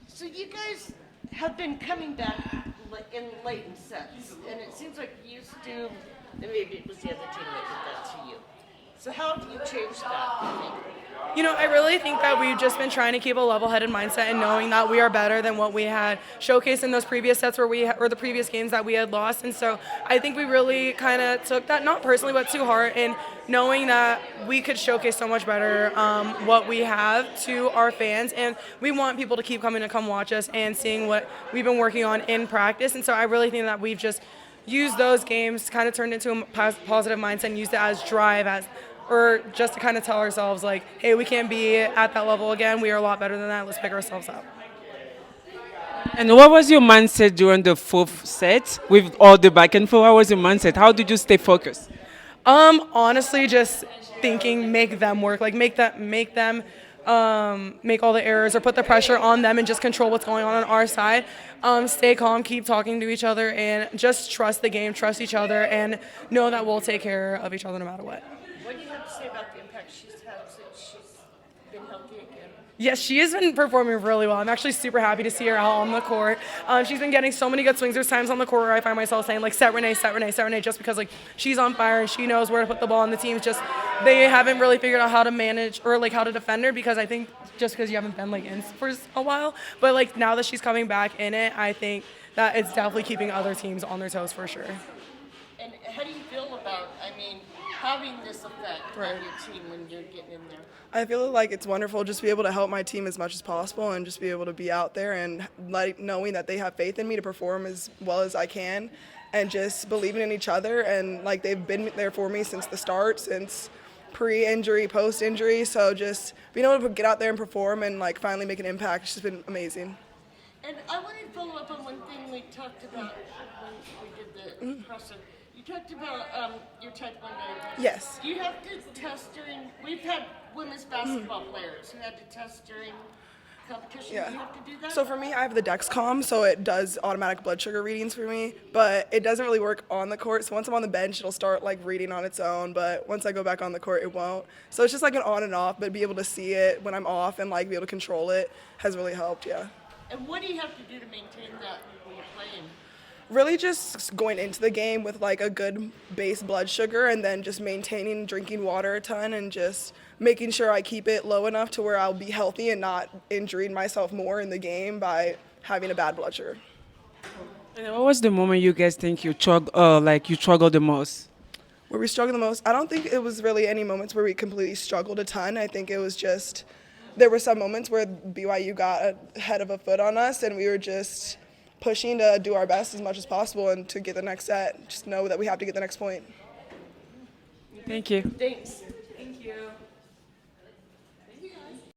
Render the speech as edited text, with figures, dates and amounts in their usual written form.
So you guys have been coming back in late in sets, and it seems like you used to, and maybe it was the other team that did that to you. So how have you changed that, do you think? I really think that we've just been trying to keep a level-headed mindset and knowing that we are better than what we had showcased in those previous sets or the previous games that we had lost. And so I think we really kind of took that, not personally, but to heart, and knowing that we could showcase so much better what we have to our fans. And we want people to keep coming to come watch us and seeing what we've been working on in practice. And so I really think that we've just used those games, kind of turned into a positive mindset and used it as drive, or just to kind of tell ourselves, like, hey, we can't be at that level again. We are a lot better than that. Let's pick ourselves up. And what was your mindset during the fourth set with all the back and forth? What was your mindset? How did you stay focused? Honestly, just thinking, make them work, like make them make all the errors or put the pressure on them and just control what's going on our side. Stay calm, keep talking to each other, and just trust the game, trust each other, and know that we'll take care of each other no matter what. What do you have to say about the impact she's had since she's been healthy again? Yes, she has been performing really well. I'm actually super happy to see her out on the court. She's been getting so many good swings. There's times on the court where I find myself saying, like, set Renee, set Renee, set Renee, just because, like, she's on fire and she knows where to put the ball, and the team's just, they haven't really figured out how to manage or, like, how to defend her, because I think just because you haven't been, like, in for a while. But, like, now that she's coming back in it, I think that it's definitely keeping other teams on their toes for sure. And how do you feel about, having this effect on your team when you're getting in there? I feel like it's wonderful just to be able to help my team as much as possible and just be able to be out there and knowing that they have faith in me to perform as well as I can, and just believing in each other, and like they've been there for me since the start, since pre-injury, post-injury. So just being able to get out there and perform and like finally make an impact, it's just been amazing. And I wanted to follow up on one thing we talked about when we did the presser. You talked about your type 1 diabetes. Yes. Do you have to test during, we've had women's basketball players who had to test during competition. Yeah. Do you have to do that? So for me, I have the Dexcom, so it does automatic blood sugar readings for me, but it doesn't really work on the court. So once I'm on the bench, it'll start like reading on its own, but once I go back on the court, it won't. So it's just like an on and off, but be able to see it when I'm off and like be able to control it has really helped, yeah. And what do you have to do to maintain that when you're playing? Really just going into the game with like a good base blood sugar, and then just maintaining drinking water a ton, and just making sure I keep it low enough to where I'll be healthy and not injuring myself more in the game by having a bad blood sugar. And what was the moment you guys think you struggled the most? Where we struggled the most, I don't think it was really any moments where we completely struggled a ton. I think it was just, there were some moments where BYU got ahead of a foot on us, and we were just pushing to do our best as much as possible and to get the next set. Just know that we have to get the next point. Thank you. Thanks. Thank you.